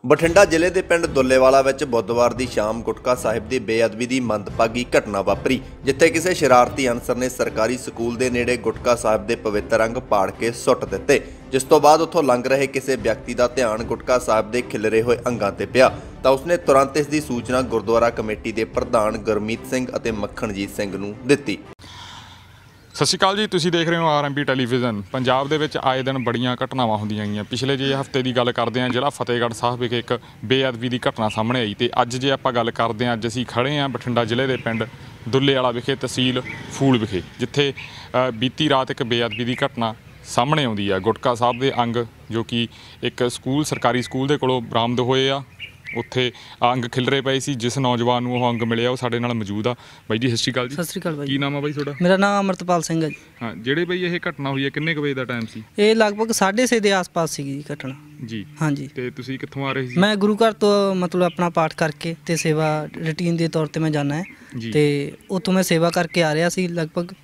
ਬਠਿੰਡਾ ਜ਼ਿਲ੍ਹੇ ਦੇ ਪਿੰਡ ਦੁੱਲੇਵਾਲਾ ਵਿੱਚ ਬੁੱਧਵਾਰ ਦੀ ਸ਼ਾਮ ਗੁਟਕਾ ਸਾਹਿਬ ਦੀ ਬੇਅਦਬੀ ਦੀ ਮੰਦਭਾਗੀ ਘਟਨਾ ਵਾਪਰੀ, ਜਿੱਥੇ ਕਿਸੇ ਸ਼ਰਾਰਤੀ ਅਨਸਰ ਨੇ ਸਰਕਾਰੀ ਸਕੂਲ ਦੇ ਨੇੜੇ ਗੁਟਕਾ ਸਾਹਿਬ ਦੇ ਪਵਿੱਤਰ ਅੰਗ ਪਾੜ ਕੇ ਸੁੱਟ ਦਿੱਤੇ, ਜਿਸ ਤੋਂ ਬਾਅਦ ਉੱਥੋਂ ਲੰਘ ਰਹੇ ਕਿਸੇ ਵਿਅਕਤੀ ਦਾ ਧਿਆਨ ਗੁਟਕਾ ਸਾਹਿਬ ਦੇ ਖਿਲਰੇ ਹੋਏ ਅੰਗਾਂ ਤੇ ਪਿਆ ਤਾਂ ਉਸਨੇ ਤੁਰੰਤ ਇਸ ਦੀ ਸੂਚਨਾ ਗੁਰਦੁਆਰਾ ਕਮੇਟੀ ਦੇ ਪ੍ਰਧਾਨ ਗੁਰਮੀਤ ਸਿੰਘ ਅਤੇ ਮੱਖਣਜੀਤ ਸਿੰਘ ਨੂੰ ਦਿੱਤੀ। ਸਤਿ ਸ਼੍ਰੀ ਅਕਾਲ ਜੀ, ਤੁਸੀਂ ਦੇਖ ਰਹੇ ਹੋ ਆਰਐਮਬੀ ਟੈਲੀਵਿਜ਼ਨ। ਪੰਜਾਬ ਦੇ ਵਿੱਚ ਆਏ ਦਿਨ ਬੜੀਆਂ ਘਟਨਾਵਾਂ ਹੁੰਦੀਆਂ ਗਈਆਂ। ਪਿਛਲੇ ਜੇ ਹਫ਼ਤੇ ਦੀ ਗੱਲ ਕਰਦੇ ਹਾਂ, ਜ਼ਿਲ੍ਹਾ ਫਤਿਹਗੜ੍ਹ ਸਾਹਿਬ ਵਿਖੇ ਇੱਕ ਬੇਅਦਬੀ ਦੀ ਘਟਨਾ ਸਾਹਮਣੇ ਆਈ ਤੇ ਅੱਜ ਜੇ ਆਪਾਂ ਗੱਲ ਕਰਦੇ ਹਾਂ, ਅੱਜ ਅਸੀਂ ਖੜ੍ਹੇ ਹਾਂ ਬਠਿੰਡਾ ਜ਼ਿਲ੍ਹੇ ਦੇ ਪਿੰਡ ਦੁੱਲੇਵਾਲਾ ਵਿਖੇ, ਤਹਿਸੀਲ ਫੂਲ ਵਿਖੇ, ਜਿੱਥੇ ਬੀਤੀ ਰਾਤ ਇੱਕ ਬੇਅਦਬੀ ਦੀ ਘਟਨਾ ਸਾਹਮਣੇ ਆਉਂਦੀ ਆ। ਗੁਟਕਾ ਸਾਹਿਬ ਦੇ ਅੰਗ ਜੋ ਕਿ ਇੱਕ ਸਕੂਲ, ਸਰਕਾਰੀ ਸਕੂਲ ਦੇ ਕੋਲੋਂ ਬਰਾਮਦ ਹੋਏ ਆ, ਉੱਥੇ ਅੰਗ ਖਿਲਰੇ ਪਏ ਸੀ। ਜਿਸ ਨੌਜਵਾਨ ਨੂੰ ਉਹ ਅੰਗ ਮਿਲਿਆ ਉਹ ਸਾਡੇ ਨਾਲ ਮੌਜੂਦ ਆ। ਬਾਈ ਜੀ ਸਤਿ ਸ਼੍ਰੀ ਅਕਾਲ ਜੀ। ਸਤਿ ਸ਼੍ਰੀ ਅਕਾਲ ਬਾਈ। ਕੀ ਨਾਮ ਆ ਬਾਈ ਤੁਹਾਡਾ? ਮੇਰਾ ਨਾਮ ਅਮਰਤਪਾਲ ਸਿੰਘ ਹੈ ਜੀ। ਹਾਂ, ਜਿਹੜੇ ਬਾਈ ਇਹ ਘਟਨਾ ਹੋਈ ਹੈ ਕਿੰਨੇ ਕੁ ਵਜੇ ਦਾ ਟਾਈਮ ਸੀ? ਇਹ ਲਗਭਗ 6:30 ਦੇ ਆਸ-ਪਾਸ ਸੀਗੀ ਜੀ ਘਟਨਾ ਜੀ। ਹਾਂਜੀ। ਤੇ ਤੁਸੀਂ ਕਿੱਥੋਂ ਆ ਰਹੇ ਸੀ? ਮੈਂ ਗੁਰੂ ਘਰ ਤੋਂ ਮਤਲਬ ਆਪਣਾ ਪਾਠ ਕਰਕੇ ਤੇ ਸੇਵਾ ਰੂਟੀਨ ਦੇ ਤੌਰ ਤੇ ਮੈਂ ਜਾਣਾ ਹੈ ਤੇ ਉੱਥੋਂ ਮੈਂ ਸੇਵਾ ਕਰਕੇ ਆ ਰਿਹਾ ਸੀ। ਲਗਭਗ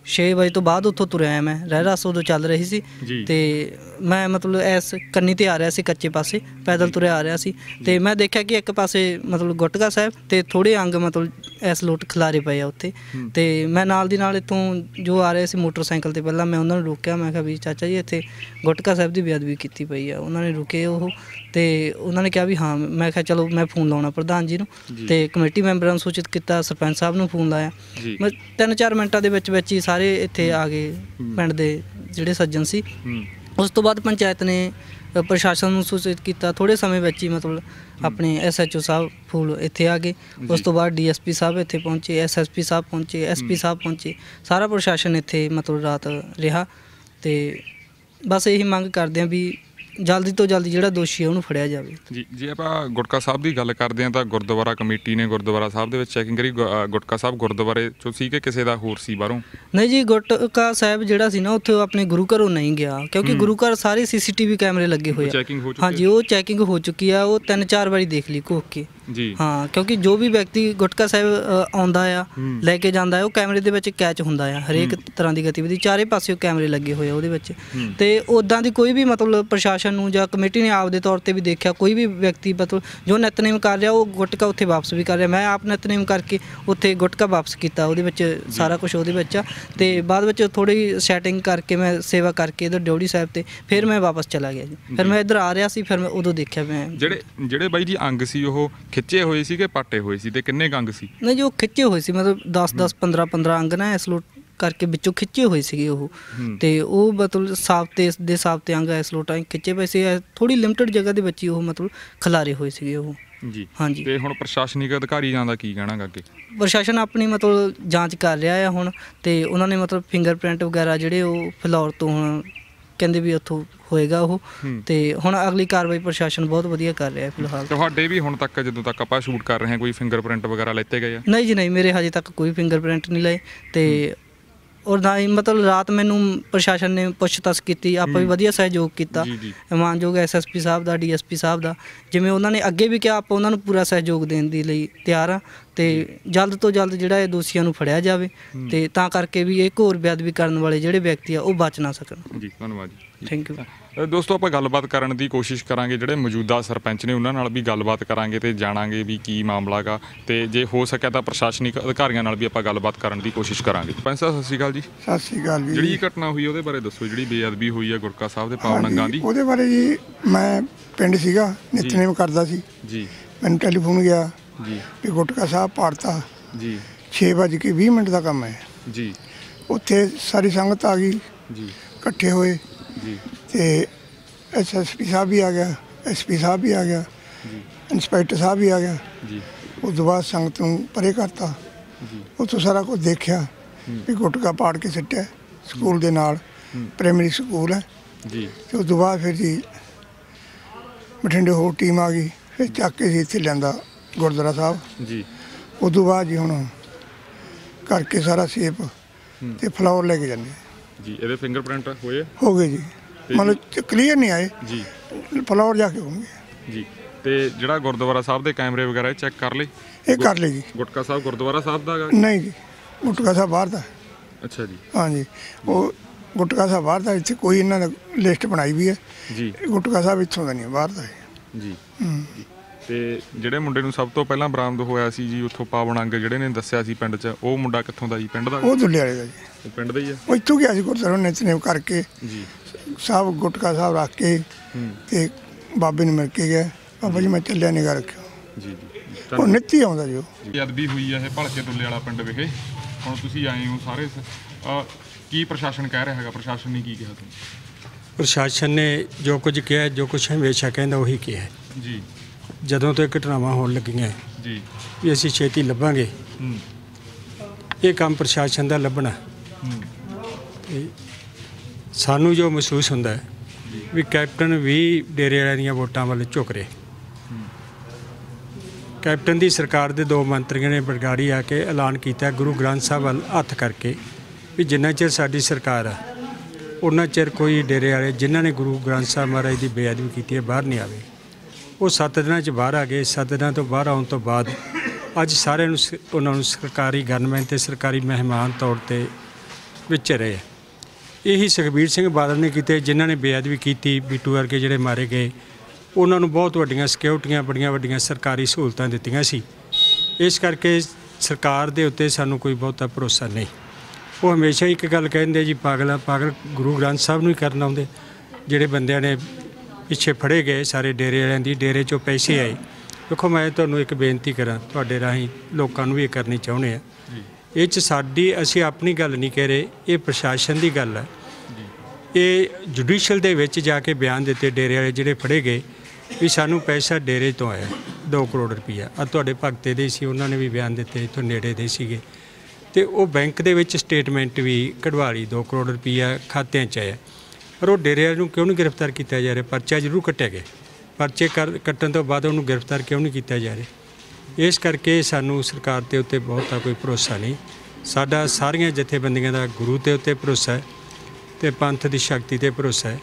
6 ਵਜੇ ਤੋਂ ਬਾਅਦ ਉੱਥੋਂ ਤੁਰਿਆ ਆਇਆ। ਮੈਂ ਰਹਿ ਰਸ ਉਦੋਂ ਚੱਲ ਰਹੀ ਸੀ ਤੇ ਮੈਂ ਮਤਲਬ ਇਸ ਕੰਨੀ ਤੇ ਆ ਰਿਹਾ ਸੀ, ਕੱਚੇ ਪਾਸੇ ਪੈਦਲ ਤੁਰਿਆ ਆ ਰਿਹਾ ਸੀ ਤੇ ਮੈਂ ਦੇਖਿਆ ਕਿ ਇੱਕ ਪਾਸੇ ਮਤਲਬ ਗੁਟਕਾ ਸਾਹਿਬ ਤੇ ਥੋੜ੍ਹੇ ਅੰਗ ਮਤਲਬ ਇਸ ਲੋਟ ਖਿਲਾਰੇ ਪਏ ਆ ਉੱਥੇ। ਤੇ ਮੈਂ ਨਾਲ ਦੀ ਨਾਲ ਇੱਥੋਂ ਜੋ ਆ ਰਹੇ ਸੀ ਮੋਟਰਸਾਈਕਲ ਤੇ, ਪਹਿਲਾਂ ਮੈਂ ਉਹਨਾਂ ਨੂੰ ਰੋਕਿਆ। ਮੈਂ ਕਿਹਾ ਵੀ ਚਾਚਾ ਜੀ ਇੱਥੇ ਗੁਟਕਾ ਸਾਹਿਬ ਦੀ ਬੇਅਦਬੀ ਕੀਤੀ ਪਈ ਆ। ਉਹਨਾਂ ਨੇ ਰੁਕੇ ਉਹ ਤੇ ਉਹਨਾਂ ਨੇ ਕਿਹਾ ਵੀ ਹਾਂ। ਮੈਂ ਕਿਹਾ ਚਲੋ ਮੈਂ ਫੋਨ ਲਾਉਣਾ ਪ੍ਰਧਾਨ ਜੀ ਨੂੰ ਤੇ ਕਮੇਟੀ ਮੈਂਬਰਾਂ ਨੂੰ ਸੂਚਿਤ ਕੀਤਾ, ਸਰਪੰਚ ਸਾਹਿਬ ਨੂੰ ਫੋਨ ਲਾਇਆ। ਮੈਂ 3-4 ਮਿੰਟਾਂ ਦੇ ਵਿੱਚ ਹੀ ਸਾਰੇ ਇੱਥੇ ਆ ਗਏ, ਪਿੰਡ ਦੇ ਜਿਹੜੇ ਸੱਜਣ ਸੀ। ਉਸ ਤੋਂ ਬਾਅਦ ਪੰਚਾਇਤ ਨੇ ਪ੍ਰਸ਼ਾਸਨ ਨੂੰ ਸੂਚਿਤ ਕੀਤਾ। ਥੋੜ੍ਹੇ ਸਮੇਂ ਵਿੱਚ ਹੀ ਮਤਲਬ ਆਪਣੇ SHO ਸਾਹਿਬ ਫੂਲ ਇੱਥੇ ਆ ਗਏ। ਉਸ ਤੋਂ ਬਾਅਦ DSP ਸਾਹਿਬ ਇੱਥੇ ਪਹੁੰਚੇ, SSP ਸਾਹਿਬ ਪਹੁੰਚੇ, SP ਸਾਹਿਬ ਪਹੁੰਚੇ। ਸਾਰਾ ਪ੍ਰਸ਼ਾਸਨ ਇੱਥੇ ਮਤਲਬ ਰਾਤ ਰਿਹਾ ਤੇ ਬਸ ਇਹੀ ਮੰਗ ਕਰਦੇ ਹਾਂ ਵੀ ਜਲਦੀ ਤੋਂ ਜਲਦੀ ਜਿਹੜਾ ਦੋਸ਼ੀ ਹੈ ਉਹਨੂੰ ਫੜਿਆ ਜਾਵੇ ਜੀ। ਜੇ ਆਪਾਂ ਗੁਟਕਾ ਸਾਹਿਬ ਦੀ ਗੱਲ ਕਰਦੇ ਹਾਂ ਤਾਂ ਗੁਰਦੁਆਰਾ ਕਮੇਟੀ ਨੇ ਗੁਰਦੁਆਰਾ ਸਾਹਿਬ ਦੇ ਵਿੱਚ ਚੈਕਿੰਗ ਕਰੀ। ਗੁਟਕਾ ਸਾਹਿਬ ਗੁਰਦੁਆਰੇ 'ਚੋਂ ਸੀ ਕਿ ਕਿਸੇ ਦਾ ਹੋਰ ਸੀ ਬਾਹਰੋਂ? ਨਹੀਂ ਜੀ, ਗੁਟਕਾ ਸਾਹਿਬ ਜਿਹੜਾ ਸੀ ਨਾ ਉੱਥੇ ਉਹ ਆਪਣੇ ਗੁਰੂ ਘਰੋਂ ਨਹੀਂ ਗਿਆ, ਕਿਉਂਕਿ ਗੁਰੂ ਘਰ ਸਾਰੇ CCTV ਕੈਮਰੇ ਲੱਗੇ ਹੋਏ ਆ। ਹਾਂਜੀ, ਉਹ ਚੈਕਿੰਗ ਹੋ ਚੁੱਕੀ ਆ। ਉਹ 3-4 ਵਾਰੀ ਦੇਖ ਲਈ ਘੋਖ ਕੇ ਜੀ। ਹਾਂ, ਕਿਉਂਕਿ ਜੋ ਵੀ ਵਿਅਕਤੀ ਗੁਟਕਾ ਸਾਹਿਬ ਆਉਂਦਾ ਆ, ਲੈ ਕੇ ਜਾਂਦਾ, ਉਹ ਕੈਮਰੇ ਦੇ ਵਿੱਚ ਕੈਚ ਹੁੰਦਾ ਆ। ਹਰੇਕ ਤਰ੍ਹਾਂ ਦੀ ਗਤੀਵਿਧੀ ਚਾਰੇ ਪਾਸੇ ਕੈਮਰੇ ਲੱਗੇ ਹੋਏ ਆ ਉਹਦੇ ਵਿੱਚ। ਤੇ ਉੱਦਾਂ ਦੀ ਕੋਈ ਵੀ ਮਤਲਬ ਪ੍ਰਸ਼ਾਸਨ ਨੂੰ ਜਾਂ ਕਮੇਟੀ ਨੇ ਆਪ ਦੇ ਤੌਰ ਤੇ ਵੀ ਦੇਖਿਆ, ਕੋਈ ਵੀ ਵਿਅਕਤੀ ਮਤਲਬ ਜੋ ਨਿਤਨੇਮ ਕਰ ਰਿਹਾ ਉਹ ਗੁਟਕਾ ਉੱਥੇ ਵਾਪਸ ਵੀ ਕਰ ਰਿਹਾ। ਮੈਂ ਆਪ ਨਿਤਨੇਮ ਕਰਕੇ ਉੱਥੇ ਗੁਟਕਾ ਵਾਪਸ ਕੀਤਾ, ਉਹਦੇ ਵਿੱਚ ਸਾਰਾ ਕੁਝ ਉਹਦੇ ਵਿੱਚ ਆ। ਤੇ ਬਾਅਦ ਵਿੱਚ ਥੋੜ੍ਹੀ ਸੈਟਿੰਗ ਕਰਕੇ ਮੈਂ ਸੇਵਾ ਕਰਕੇ ਇੱਧਰ ਡਿਓੜੀ ਸਾਹਿਬ ਤੇ ਫਿਰ ਮੈਂ ਵਾਪਸ ਚਲਾ ਗਿਆ ਜੀ। ਫਿਰ ਮੈਂ ਇੱਧਰ ਆ ਰਿਹਾ ਸੀ, ਫਿਰ ਮੈਂ ਉਦੋਂ ਦੇਖਿਆ। ਮੈਂ ਜਿਹੜੇ ਬਾਈ ਜੀ ਅੰਗ ਸੀ ਉਹ ਖਿੱਚੇ ਹੋਏ ਸੀ ਕਿ ਪਾਟੇ ਹੋਏ ਸੀ ਤੇ ਕਿੰਨੇ ਅੰਗ ਸੀ? ਨਹੀਂ ਜੀ, ਉਹ ਖਿੱਚੇ ਹੋਏ ਸੀ, ਮਤਲਬ 10-10 15-15 ਅੰਗ ਨਾ ਇਸ ਲੋਟ ਕਰਕੇ ਵਿੱਚੋਂ ਖਿੱਚੇ ਹੋਏ ਸੀਗੇ ਉਹ। ਤੇ ਉਹ ਮਤਲਬ ਸਾਬਤੇ ਅੰਗ ਇਸ ਲੋਟ ਖਿੱਚੇ ਪਏ ਸੀ। ਥੋੜ੍ਹੀ ਲਿਮਟਿਡ ਜਗ੍ਹਾ ਦੇ ਵਿੱਚ ਹੀ ਉਹ ਮਤਲਬ ਖਿਲਾਰੇ ਹੋਏ ਸੀਗੇ ਉਹ ਜੀ। ਹਾਂਜੀ। ਤੇ ਹੁਣ ਪ੍ਰਸ਼ਾਸਨਿਕ ਅਧਿਕਾਰੀਆਂ ਦਾ ਕੀ ਕਹਿਣਾ ਅੱਗੇ? ਪ੍ਰਸ਼ਾਸਨ ਆਪਣੀ ਮਤਲਬ ਜਾਂਚ ਕਰ ਰਿਹਾ ਆ ਹੁਣ, ਤੇ ਉਹਨਾਂ ਨੇ ਮਤਲਬ ਫਿੰਗਰਪ੍ਰਿੰਟ ਵਗੈਰਾ ਜਿਹੜੇ ਉਹ ਫਿਲੌਰ ਤੋਂ ਹੁਣ ਕਹਿੰਦੇ ਵੀ ਉੱਥੋਂ ਹੋਏਗਾ ਉਹ। ਤੇ ਹੁਣ ਅਗਲੀ ਕਾਰਵਾਈ ਪ੍ਰਸ਼ਾਸਨ ਬਹੁਤ ਵਧੀਆ ਕਰ ਰਿਹਾ ਫਿਲਹਾਲ। ਤੁਹਾਡੇ ਵੀ ਹੁਣ ਤੱਕ ਜਦੋਂ ਤੱਕ ਆਪਾਂ ਸ਼ੂਟ ਕਰ ਰਹੇ ਹਾਂ ਕੋਈ ਫਿੰਗਰਪ੍ਰਿੰਟ ਵਗੈਰਾ ਲੈਤੇ ਗਏ ਆ? ਨਹੀਂ ਜੀ ਨਹੀਂ, ਮੇਰੇ ਹਜੇ ਤੱਕ ਕੋਈ ਫਿੰਗਰਪ੍ਰਿੰਟ ਨਹੀਂ ਲਏ। ਤੇ ਔਰ ਨਾ ਹੀ ਮਤਲਬ ਰਾਤ ਮੈਨੂੰ ਪ੍ਰਸ਼ਾਸਨ ਨੇ ਪੁੱਛਤਾਛ ਕੀਤੀ, ਆਪਾਂ ਵੀ ਵਧੀਆ ਸਹਿਯੋਗ ਕੀਤਾ। ਮਾਨਯੋਗ SSP ਸਾਹਿਬ ਦਾ, DSP ਸਾਹਿਬ ਦਾ, ਜਿਵੇਂ ਉਹਨਾਂ ਨੇ ਅੱਗੇ ਵੀ ਕਿਹਾ, ਆਪਾਂ ਉਹਨਾਂ ਨੂੰ ਪੂਰਾ ਸਹਿਯੋਗ ਦੇਣ ਦੇ ਲਈ ਤਿਆਰ ਹਾਂ। ਤੇ ਜਲਦ ਤੋਂ ਜਲਦ ਜਿਹੜਾ ਇਹ ਦੋਸ਼ੀਆਂ ਨੂੰ ਫੜਿਆ ਜਾਵੇ ਤੇ ਤਾਂ ਕਰਕੇ ਵੀ ਇਹ ਘੋਰ ਬੇਅਦਬੀ ਕਰਨ ਵਾਲੇ ਜਿਹੜੇ ਵਿਅਕਤੀ ਆ ਉਹ ਬਚ ਨਾ ਸਕਣ ਜੀ। ਧੰਨਵਾਦ ਜੀ। Thank you. ਦੋਸਤੋ, ਆਪਾਂ ਗੱਲਬਾਤ ਕਰਨ ਦੀ ਕੋਸ਼ਿਸ਼ ਕਰਾਂਗੇ, ਜਿਹੜੇ ਮੌਜੂਦਾ ਸਰਪੰਚ ਨੇ ਉਹਨਾਂ ਨਾਲ ਵੀ ਗੱਲਬਾਤ ਕਰਾਂਗੇ ਤੇ ਜਾਣਾਂਗੇ ਵੀ ਕੀ ਮਾਮਲਾ ਗਾ, ਤੇ ਜੇ ਹੋ ਸਕਿਆ ਤਾਂ ਪ੍ਰਸ਼ਾਸਨਿਕ ਅਧਿਕਾਰੀਆਂ ਨਾਲ ਵੀ ਆਪਾਂ ਗੱਲਬਾਤ ਕਰਨ ਦੀ ਕੋਸ਼ਿਸ਼ ਕਰਾਂਗੇ। ਸਰਪੰਚ ਸਾਹਿਬ ਸਤਿ ਸ਼੍ਰੀ ਅਕਾਲ ਜੀ। ਸਤਿ ਸ਼੍ਰੀ ਅਕਾਲ ਜੀ। ਜਿਹੜੀ ਘਟਨਾ ਹੋਈ ਉਹਦੇ ਬਾਰੇ ਦੱਸੋ, ਜਿਹੜੀ ਬੇਅਦਬੀ ਹੋਈ ਹੈ ਗੁਟਕਾ ਸਾਹਿਬ ਦੇ ਪਾਵਨ ਅੰਗਾਂ ਦੀ। ਉਹਦੇ ਬਾਰੇ ਜੀ, ਮੈਂ ਪਿੰਡ ਸੀਗਾ, ਨਿਤਨੇਮ ਕਰਦਾ ਸੀ ਜੀ। ਮੈਨੂੰ ਟੈਲੀਫੋਨ ਗਿਆ ਜੀ ਵੀ ਗੁਟਕਾ ਸਾਹਿਬ ਪਾੜਤਾ ਜੀ। 6:20 ਦਾ ਕੰਮ ਹੈ ਜੀ। ਉੱਥੇ ਸਾਰੀ ਸੰਗਤ ਆ ਗਈ ਜੀ, ਇਕੱਠੇ ਹੋਏ ਜੀ। ਤੇ SSP ਸਾਹਿਬ ਵੀ ਆ ਗਿਆ, SP ਸਾਹਿਬ ਵੀ ਆ ਗਿਆ, ਇੰਸਪੈਕਟਰ ਸਾਹਿਬ ਵੀ ਆ ਗਿਆ ਜੀ। ਉਸ ਤੋਂ ਬਾਅਦ ਸੰਗਤ ਨੂੰ ਪਰੇ ਕਰਤਾ ਜੀ। ਉੱਥੋਂ ਸਾਰਾ ਕੁਝ ਦੇਖਿਆ ਵੀ ਗੁਟਕਾ ਪਾੜ ਕੇ ਸਿੱਟਿਆ ਸਕੂਲ ਦੇ ਨਾਲ, ਪ੍ਰਾਇਮਰੀ ਸਕੂਲ ਹੈ ਜੀ। ਤੇ ਉਸ ਤੋਂ ਬਾਅਦ ਫਿਰ ਜੀ ਬਠਿੰਡੇ ਹੋਰ ਟੀਮ ਆ ਗਈ, ਫਿਰ ਚੱਕ ਕੇ ਜੀ ਇੱਥੇ ਲਿਆਂਦਾ ਗੁਰਦੁਆਰਾ ਸਾਹਿਬ ਜੀ। ਉਸ ਤੋਂ ਬਾਅਦ ਜੀ ਹੁਣ ਕਰਕੇ ਸਾਰਾ ਸੇਪ ਤੇ ਫਲਾਵਰ ਲੈ ਕੇ ਜਾਂਦੇ ਜੀ। ਇਹਦੇ ਫਿੰਗਰਪ੍ਰਿੰਟ ਹੋਏ ਹੋ ਗਏ ਜੀ, ਮਤਲਬ ਕਲੀਅਰ ਨਹੀਂ ਆਏ ਜੀ, ਫਲਾਵਰ ਜਾ ਕੇ ਹੋਣਗੇ ਜੀ। ਤੇ ਜਿਹੜਾ ਗੁਰਦੁਆਰਾ ਸਾਹਿਬ ਦੇ ਕੈਮਰੇ ਵਗੈਰਾ ਚੈੱਕ ਕਰ ਲਏ? ਇਹ ਕਰ ਲਏ ਜੀ। ਗੁਟਕਾ ਸਾਹਿਬ ਗੁਰਦੁਆਰਾ ਸਾਹਿਬ ਦਾ? ਨਹੀਂ ਜੀ, ਗੁਟਕਾ ਸਾਹਿਬ ਬਾਹਰ ਦਾ। ਅੱਛਾ ਜੀ। ਹਾਂਜੀ, ਉਹ ਗੁਟਕਾ ਸਾਹਿਬ ਬਾਹਰ ਦਾ। ਇੱਥੇ ਕੋਈ ਇਹਨਾਂ ਨੇ ਲਿਸਟ ਬਣਾਈ ਵੀ ਹੈ ਜੀ। ਗੁਟਕਾ ਸਾਹਿਬ ਇੱਥੋਂ ਦਾ ਨਹੀਂ, ਬਾਹਰ ਦਾ ਹੈ ਜੀ ਤੇ ਜਿਹੜੇ ਮੁੰਡੇ ਨੂੰ ਸਭ ਤੋਂ ਪਹਿਲਾਂ ਬਰਾਮਦ ਹੋਇਆ ਸੀ ਜੀ ਉੱਥੋਂ ਪਾਵਨ ਅੰਗ ਜਿਹੜੇ ਨੇ ਦੱਸਿਆ ਸੀ ਪਿੰਡ 'ਚ, ਉਹ ਮੁੰਡਾ ਕਿੱਥੋਂ ਦਾ ਜੀ? ਪਿੰਡ ਦਾ? ਉਹ ਦੁੱਲੇ ਵਾਲੇ ਦਾ ਜੀ। ਉਹ ਪਿੰਡ ਦਾ ਹੀ ਆ? ਉਹ ਇੱਥੋਂ ਗਿਆ ਸੀ ਗੁਰਦੁਆਰਾ ਨਿਤਨੇਮ ਕਰਕੇ ਜੀ। ਸਾਹਿਬ ਗੁਟਕਾ ਸਾਹਿਬ ਰੱਖ ਕੇ ਤੇ ਬਾਬੇ ਨੂੰ ਮਿਲ ਕੇ ਗਿਆ। ਬਾਬਾ ਜੀ ਮੈਂ ਚੱਲਿਆ ਨਿਗਾਹ ਰੱਖਿਓ। ਜੀ ਉਹ ਨਿੱਤੀ ਆਉਂਦਾ ਜੀ। ਉਹ ਬੇਅਦਬੀ ਹੋਈ ਹੈ ਇਹ ਭਲਕੇ ਦੁੱਲੇ ਵਾਲਾ ਪਿੰਡ ਵਿਖੇ, ਹੁਣ ਤੁਸੀਂ ਆਏ ਹੋ ਸਾਰੇ, ਕੀ ਪ੍ਰਸ਼ਾਸਨ ਕਹਿ ਰਿਹਾ ਹੈਗਾ? ਪ੍ਰਸ਼ਾਸਨ ਨੇ ਕੀ ਕਿਹਾ ਤੁਹਾਨੂੰ? ਪ੍ਰਸ਼ਾਸਨ ਨੇ ਜੋ ਕੁਝ ਕਿਹਾ, ਜੋ ਕੁਝ ਹਮੇਸ਼ਾ ਕਹਿੰਦਾ ਉਹੀ ਕਿਹਾ ਜੀ। ਜਦੋਂ ਤੋਂ ਇਹ ਘਟਨਾਵਾਂ ਹੋਣ ਲੱਗੀਆਂ ਜੀ ਵੀ ਅਸੀਂ ਛੇਤੀ ਲੱਭਾਂਗੇ, ਇਹ ਕੰਮ ਪ੍ਰਸ਼ਾਸਨ ਦਾ ਲੱਭਣਾ। ਤੇ ਸਾਨੂੰ ਜੋ ਮਹਿਸੂਸ ਹੁੰਦਾ ਹੈ ਵੀ ਕੈਪਟਨ ਵੀ ਡੇਰੇ ਵਾਲਿਆਂ ਦੀਆਂ ਵੋਟਾਂ ਵੱਲ ਝੁਕ ਰਹੇ। ਕੈਪਟਨ ਦੀ ਸਰਕਾਰ ਦੇ 2 ਮੰਤਰੀਆਂ ਨੇ ਬਰਗਾੜੀ ਆ ਕੇ ਐਲਾਨ ਕੀਤਾ ਗੁਰੂ ਗ੍ਰੰਥ ਸਾਹਿਬ ਵੱਲ ਹੱਥ ਕਰਕੇ ਵੀ ਜਿੰਨਾ ਚਿਰ ਸਾਡੀ ਸਰਕਾਰ ਆ ਉਹਨਾਂ ਚਿਰ ਕੋਈ ਡੇਰੇ ਵਾਲੇ ਜਿਨ੍ਹਾਂ ਨੇ ਗੁਰੂ ਗ੍ਰੰਥ ਸਾਹਿਬ ਮਹਾਰਾਜ ਦੀ ਬੇਅਦਬੀ ਕੀਤੀ ਹੈ ਬਾਹਰ ਨਹੀਂ ਆਵੇ। ਉਹ 7 ਦਿਨਾਂ 'ਚ ਬਾਹਰ ਆ ਗਏ। 7 ਦਿਨਾਂ ਤੋਂ ਬਾਹਰ ਆਉਣ ਤੋਂ ਬਾਅਦ ਅੱਜ ਸਾਰਿਆਂ ਨੂੰ ਉਹਨਾਂ ਨੂੰ ਸਰਕਾਰੀ ਗਨਮੈਨ ਅਤੇ ਸਰਕਾਰੀ ਮਹਿਮਾਨ ਤੌਰ 'ਤੇ ਵਿੱਚ ਰਹੇ। ਇਹੀ ਸੁਖਬੀਰ ਸਿੰਘ ਬਾਦਲ ਨੇ ਕੀਤੇ ਜਿਨ੍ਹਾਂ ਨੇ ਬੇਅਦਬੀ ਕੀਤੀ। ਬਿੱਟੂ ਵਰਗੇ ਜਿਹੜੇ ਮਾਰੇ ਗਏ ਉਹਨਾਂ ਨੂੰ ਬਹੁਤ ਵੱਡੀਆਂ ਸਿਕਿਉਰਟੀਆਂ, ਬੜੀਆਂ ਵੱਡੀਆਂ ਸਰਕਾਰੀ ਸਹੂਲਤਾਂ ਦਿੱਤੀਆਂ ਸੀ। ਇਸ ਕਰਕੇ ਸਰਕਾਰ ਦੇ ਉੱਤੇ ਸਾਨੂੰ ਕੋਈ ਬਹੁਤਾ ਭਰੋਸਾ ਨਹੀਂ। ਉਹ ਹਮੇਸ਼ਾ ਇੱਕ ਗੱਲ ਕਹਿੰਦੇ ਜੀ ਪਾਗਲ ਆ, ਪਾਗਲ ਗੁਰੂ ਗ੍ਰੰਥ ਸਾਹਿਬ ਨੂੰ ਹੀ ਕਰਨ ਆਉਂਦੇ। ਜਿਹੜੇ ਬੰਦਿਆਂ ਨੇ ਪਿੱਛੇ ਫੜੇ ਗਏ ਸਾਰੇ ਡੇਰੇ ਵਾਲਿਆਂ ਦੀ, ਡੇਰੇ 'ਚੋਂ ਪੈਸੇ ਆਏ। ਦੇਖੋ ਮੈਂ ਤੁਹਾਨੂੰ ਇੱਕ ਬੇਨਤੀ ਕਰਾਂ ਤੁਹਾਡੇ ਰਾਹੀਂ ਲੋਕਾਂ ਨੂੰ ਵੀ ਇਹ ਕਰਨੀ ਚਾਹੁੰਦੇ ਆ, ਇਹ 'ਚ ਸਾਡੀ ਅਸੀਂ ਆਪਣੀ ਗੱਲ ਨਹੀਂ ਕਹਿ ਰਹੇ, ਇਹ ਪ੍ਰਸ਼ਾਸਨ ਦੀ ਗੱਲ ਹੈ। ਇਹ ਜੁਡੀਸ਼ੀਅਲ ਦੇ ਵਿੱਚ ਜਾ ਕੇ ਬਿਆਨ ਦਿੱਤੇ ਡੇਰੇ ਵਾਲੇ ਜਿਹੜੇ ਫੜੇ ਗਏ ਵੀ ਸਾਨੂੰ ਪੈਸਾ ਡੇਰੇ ਤੋਂ ਆਇਆ 2 ਕਰੋੜ ਰੁਪਈਆ। ਆ ਤੁਹਾਡੇ ਭਗਤੇ ਦੇ ਸੀ, ਉਹਨਾਂ ਨੇ ਵੀ ਬਿਆਨ ਦਿੱਤੇ, ਇੱਥੋਂ ਨੇੜੇ ਦੇ ਸੀਗੇ। ਤੇ ਉਹ ਬੈਂਕ ਦੇ ਵਿੱਚ ਸਟੇਟਮੈਂਟ ਵੀ ਕਢਵਾ ਲਈ 2 ਕਰੋੜ ਰੁਪਈਆ ਖਾਤਿਆਂ 'ਚ ਆਇਆ। ਪਰ ਉਹ ਡੇਰੇ ਵਾਲੇ ਨੂੰ ਕਿਉਂ ਨਹੀਂ ਗ੍ਰਿਫਤਾਰ ਕੀਤਾ ਜਾ ਰਿਹਾ? ਪਰਚਾ ਜ਼ਰੂਰ ਕੱਟਿਆ ਗਿਆ, ਪਰਚੇ ਕੱਟਣ ਤੋਂ ਬਾਅਦ ਉਹਨੂੰ ਗ੍ਰਿਫਤਾਰ ਕਿਉਂ ਨਹੀਂ ਕੀਤਾ ਜਾ ਰਿਹਾ? ਇਸ ਕਰਕੇ ਸਾਨੂੰ ਸਰਕਾਰ ਦੇ ਉੱਤੇ ਬਹੁਤਾ ਕੋਈ ਭਰੋਸਾ ਨਹੀਂ। ਸਾਡਾ ਸਾਰੀਆਂ ਜਥੇਬੰਦੀਆਂ ਦਾ ਗੁਰੂ ਦੇ ਉੱਤੇ ਭਰੋਸਾ ਹੈ ਤੇ ਪੰਥ ਦੀ ਸ਼ਕਤੀ 'ਤੇ ਭਰੋਸਾ ਹੈ।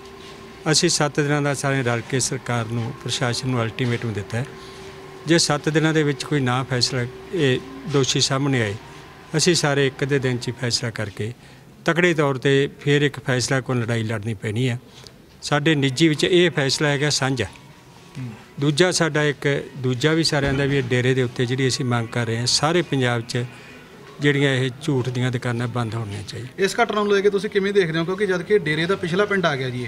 ਅਸੀਂ 7 ਦਿਨਾਂ ਦਾ ਸਾਰੇ ਰਲ ਕੇ ਸਰਕਾਰ ਨੂੰ, ਪ੍ਰਸ਼ਾਸਨ ਨੂੰ ਅਲਟੀਮੇਟਮ ਦਿੱਤਾ ਹੈ। ਜੇ 7 ਦਿਨਾਂ ਦੇ ਵਿੱਚ ਕੋਈ ਨਾ ਫੈਸਲਾ ਇਹ ਦੋਸ਼ੀ ਸਾਹਮਣੇ ਆਏ, ਅਸੀਂ ਸਾਰੇ ਇੱਕ ਅੱਧੇ ਦਿਨ 'ਚ ਫੈਸਲਾ ਕਰਕੇ ਤਕੜੇ ਤੌਰ 'ਤੇ ਫਿਰ ਇੱਕ ਫੈਸਲਾ ਕੋਈ ਲੜਾਈ ਲੜਨੀ ਪੈਣੀ ਹੈ। ਸਾਡੇ ਨਿੱਜੀ ਵਿੱਚ ਇਹ ਫੈਸਲਾ ਹੈਗਾ ਸਾਂਝਾ। ਦੂਜਾ ਸਾਡਾ ਇੱਕ ਦੂਜਾ ਵੀ ਸਾਰਿਆਂ ਦਾ ਵੀ ਡੇਰੇ ਦੇ ਉੱਤੇ ਜਿਹੜੀ ਅਸੀਂ ਮੰਗ ਕਰ ਰਹੇ ਹਾਂ, ਸਾਰੇ ਪੰਜਾਬ 'ਚ ਜਿਹੜੀਆਂ ਇਹ ਝੂਠ ਦੀਆਂ ਦੁਕਾਨਾਂ ਬੰਦ ਹੋਣੀਆਂ ਚਾਹੀਦੀਆਂ। ਇਸ ਘਟਨਾ ਨੂੰ ਲੈ ਕੇ ਤੁਸੀਂ ਕਿਵੇਂ ਦੇਖਦੇ ਹੋ? ਕਿਉਂਕਿ ਜਦ ਕਿ ਡੇਰੇ ਦਾ ਪਿਛਲਾ ਪਿੰਡ ਆ ਗਿਆ ਜੀ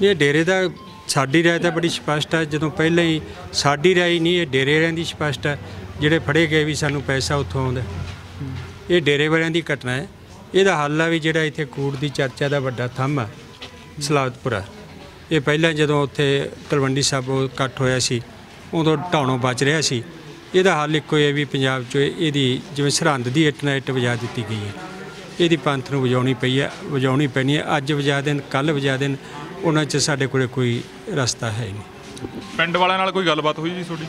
ਇਹ ਡੇਰੇ ਦਾ ਸਾਡੀ ਰਾਏ ਤਾਂ ਬੜੀ ਸਪਸ਼ਟ ਹੈ। ਜਦੋਂ ਪਹਿਲਾਂ ਹੀ ਸਾਡੀ ਰਾਏ ਨਹੀਂ, ਇਹ ਡੇਰੇ ਵਾਲਿਆਂ ਦੀ ਸਪਸ਼ਟ ਹੈ। ਜਿਹੜੇ ਫੜੇ ਗਏ ਵੀ ਸਾਨੂੰ ਪੈਸਾ ਉੱਥੋਂ ਆਉਂਦਾ, ਇਹ ਡੇਰੇ ਵਾਲਿਆਂ ਦੀ ਘਟਨਾ ਹੈ। ਇਹਦਾ ਹੱਲ ਆ ਵੀ ਜਿਹੜਾ ਇੱਥੇ ਕੂੜ ਦੀ ਚਰਚਾ ਦਾ ਵੱਡਾ ਥੰਮ ਆ ਸਲਾਵਤਪੁਰਾ, ਇਹ ਪਹਿਲਾਂ ਜਦੋਂ ਉੱਥੇ ਤਲਵੰਡੀ ਸਾਬੋ ਇਕੱਠ ਹੋਇਆ ਸੀ ਉਦੋਂ ਢਾਉਣੋਂ ਬਚ ਰਿਹਾ ਸੀ। ਇਹਦਾ ਹੱਲ ਇੱਕੋ ਹੀ ਹੈ ਵੀ ਪੰਜਾਬ 'ਚ ਇਹਦੀ ਜਿਵੇਂ ਸਰਹੰਦ ਦੀ ਇੱਟ ਨਾਲ ਇੱਟ ਵਜਾ ਦਿੱਤੀ ਗਈ ਹੈ, ਇਹਦੀ ਪੰਥ ਨੂੰ ਵਜਾਉਣੀ ਪੈਣੀ ਹੈ। ਅੱਜ ਵਜਾ ਦੇਣ, ਕੱਲ੍ਹ ਵਜਾ ਦੇਣ, ਉਹਨਾਂ 'ਚ ਸਾਡੇ ਕੋਲ ਕੋਈ ਰਸਤਾ ਹੈ ਨਹੀਂ। ਪਿੰਡ ਵਾਲਿਆਂ ਨਾਲ ਕੋਈ ਗੱਲਬਾਤ ਹੋਈ ਜੀ ਤੁਹਾਡੀ?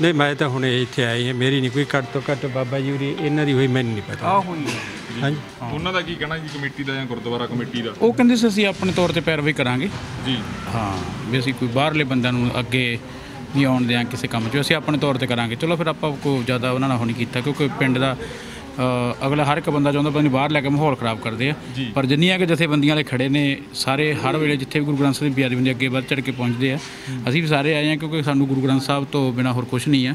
ਨਹੀਂ, ਮੈਂ ਤਾਂ ਹੁਣ ਇੱਥੇ ਆਈ ਹਾਂ, ਮੇਰੀ ਨਹੀਂ ਕੋਈ ਘੱਟ ਤੋਂ ਘੱਟ ਬਾਬਾ ਜੀ ਹੋਰੀ ਇਹਨਾਂ ਦੀ ਹੋਈ ਮੈਨੂੰ ਨਹੀਂ ਪਤਾ। ਹਾਂਜੀ, ਉਹਨਾਂ ਦਾ ਕੀ ਕਹਿਣਾ ਜੀ ਕਮੇਟੀ ਦਾ ਜਾਂ ਗੁਰਦੁਆਰਾ ਕਮੇਟੀ ਦਾ? ਉਹ ਕਹਿੰਦੇ ਸੀ ਅਸੀਂ ਆਪਣੇ ਤੌਰ ਤੇ ਪੈਰਵਾਈ ਕਰਾਂਗੇ ਜੀ। ਹਾਂ, ਵੀ ਅਸੀਂ ਕੋਈ ਬਾਹਰਲੇ ਬੰਦਿਆਂ ਨੂੰ ਅੱਗੇ ਨਹੀਂ ਆਉਣ ਦਿਆਂ ਕਿਸੇ ਕੰਮ 'ਚ, ਅਸੀਂ ਆਪਣੇ ਤੌਰ ਤੇ ਕਰਾਂਗੇ। ਚਲੋ ਫਿਰ ਆਪਾਂ ਕੋਈ ਜ਼ਿਆਦਾ ਉਹਨਾਂ ਨਾਲ ਹੋ ਨਹੀਂ ਕੀਤਾ, ਕਿਉਂਕਿ ਪਿੰਡ ਦਾ ਅਗਲਾ ਹਰ ਇੱਕ ਬੰਦਾ ਚਾਹੁੰਦਾ ਪਤਾ ਨਹੀਂ ਬਾਹਰ ਲੈ ਕੇ ਮਾਹੌਲ ਖਰਾਬ ਕਰਦੇ ਆ। ਪਰ ਜਿੰਨੀਆਂ ਕਿ ਜਥੇਬੰਦੀਆਂ ਵਾਲੇ ਖੜੇ ਨੇ ਸਾਰੇ, ਹਰ ਵੇਲੇ ਜਿੱਥੇ ਵੀ ਗੁਰੂ ਗ੍ਰੰਥ ਸਾਹਿਬ ਦੀ ਬੇਅਦਬੀ ਹੁੰਦੀ ਅੱਗੇ ਵੱਧ ਚੜ੍ਹ ਕੇ ਪਹੁੰਚਦੇ ਆ। ਅਸੀਂ ਵੀ ਸਾਰੇ ਆਏ ਹਾਂ ਕਿਉਂਕਿ ਸਾਨੂੰ ਗੁਰੂ ਗ੍ਰੰਥ ਸਾਹਿਬ ਤੋਂ ਬਿਨਾਂ ਹੋਰ ਕੁਛ ਨਹੀਂ ਆ।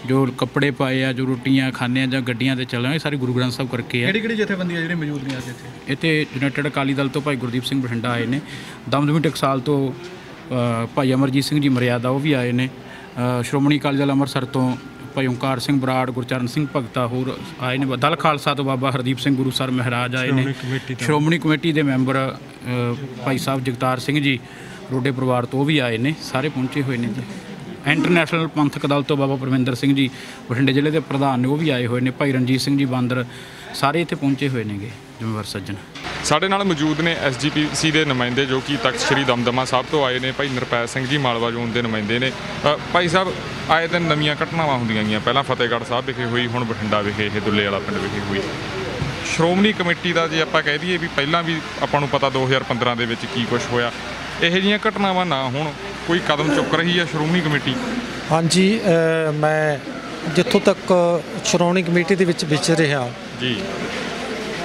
ਜੋ ਕੱਪੜੇ ਪਾਏ ਆ, ਜੋ ਰੋਟੀਆਂ ਖਾਂਦੇ ਆ ਜਾਂ ਗੱਡੀਆਂ 'ਤੇ ਚੱਲਾਂਗੇ, ਸਾਰੇ ਗੁਰੂ ਗ੍ਰੰਥ ਸਾਹਿਬ ਕਰਕੇ ਆ। ਕਿਹੜੀ ਜਥੇਬੰਦੀਆਂ ਜਿਹੜੇ ਮੌਜੂਦ ਨੇ ਅੱਜ ਇੱਥੇ? ਇੱਥੇ ਯੂਨਾਈਟਿਡ ਅਕਾਲੀ ਦਲ ਤੋਂ ਭਾਈ ਗੁਰਦੀਪ ਸਿੰਘ ਬਠਿੰਡਾ ਆਏ ਨੇ, ਦਮਦਮੀ ਟਕਸਾਲ ਤੋਂ ਭਾਈ ਅਮਰਜੀਤ ਸਿੰਘ ਜੀ ਮਰਿਆਦਾ ਉਹ ਵੀ ਆਏ ਨੇ, ਸ਼੍ਰੋਮਣੀ ਅਕਾਲੀ ਦਲ ਅੰਮ੍ਰਿਤਸਰ ਤੋਂ ਭਾਈ ਓਂਕਾਰ ਸਿੰਘ ਬਰਾੜ, ਗੁਰਚਰਨ ਸਿੰਘ ਭਗਤਾ ਹੋਰ ਆਏ ਨੇ, ਦਲ ਖਾਲਸਾ ਤੋਂ ਬਾਬਾ ਹਰਦੀਪ ਸਿੰਘ ਗੁਰੂ ਸਰ ਮਹਾਰਾਜ ਆਏ ਨੇ, ਸ਼੍ਰੋਮਣੀ ਕਮੇਟੀ ਦੇ ਮੈਂਬਰ ਭਾਈ ਸਾਹਿਬ ਜਗਤਾਰ ਸਿੰਘ ਜੀ ਰੋਡੇ ਪਰਿਵਾਰ ਤੋਂ ਉਹ ਵੀ ਆਏ ਨੇ, ਸਾਰੇ ਪਹੁੰਚੇ ਹੋਏ ਨੇ ਜੀ। ਇੰਟਰਨੈਸ਼ਨਲ ਪੰਥਕ ਦਲ ਤੋਂ ਬਾਬਾ ਪਰਮਿੰਦਰ ਸਿੰਘ ਜੀ ਬਠਿੰਡੇ ਜ਼ਿਲ੍ਹੇ ਦੇ ਪ੍ਰਧਾਨ ਨੇ, ਉਹ ਵੀ ਆਏ ਹੋਏ ਨੇ, ਭਾਈ ਰਣਜੀਤ ਸਿੰਘ ਜੀ ਬਾਂਦਰ, ਸਾਰੇ ਇੱਥੇ ਪਹੁੰਚੇ ਹੋਏ ਨੇਗੇ ਜ਼ਿੰਮੇਵਾਰ ਸੱਜਣ। ਸਾਡੇ ਨਾਲ ਮੌਜੂਦ ਨੇ SGPC ਦੇ ਨੁਮਾਇੰਦੇ ਜੋ ਕਿ ਤਖਤ ਸ੍ਰੀ ਦਮਦਮਾ ਸਾਹਿਬ ਤੋਂ ਆਏ ਨੇ, ਭਾਈ ਨਿਰਪੈ ਸਿੰਘ ਜੀ ਮਾਲਵਾ ਜ਼ੋਨ ਦੇ ਨੁਮਾਇੰਦੇ ਨੇ। ਭਾਈ ਸਾਹਿਬ, ਆਏ ਦਿਨ ਨਵੀਆਂ ਘਟਨਾਵਾਂ ਹੁੰਦੀਆਂ ਗਈਆਂ, ਪਹਿਲਾਂ ਫਤਿਹਗੜ੍ਹ ਸਾਹਿਬ ਵਿਖੇ ਹੋਈ, ਹੁਣ ਬਠਿੰਡਾ ਵਿਖੇ, ਇਹ ਦੁੱਲੇ ਵਾਲਾ ਪਿੰਡ ਵਿਖੇ ਹੋਈ। ਸ਼੍ਰੋਮਣੀ ਕਮੇਟੀ ਦਾ ਜੇ ਆਪਾਂ ਕਹਿ ਦਈਏ ਵੀ ਪਹਿਲਾਂ ਵੀ ਆਪਾਂ ਨੂੰ ਪਤਾ 2015 ਦੇ ਵਿੱਚ ਕੀ ਕੁਝ ਹੋਇਆ, ਇਹੋ ਜਿਹੀਆਂ ਘਟਨਾਵਾਂ ਨਾ ਹੁਣ ਕੋਈ ਕਦਮ ਚੁੱਕ ਰਹੀ ਹੈ ਸ਼੍ਰੋਮਣੀ ਕਮੇਟੀ? ਹਾਂਜੀ, ਮੈਂ ਜਿੱਥੋਂ ਤੱਕ ਸ਼੍ਰੋਮਣੀ ਕਮੇਟੀ ਦੇ ਵਿੱਚ ਵਿਚਰ ਰਿਹਾ ਜੀ,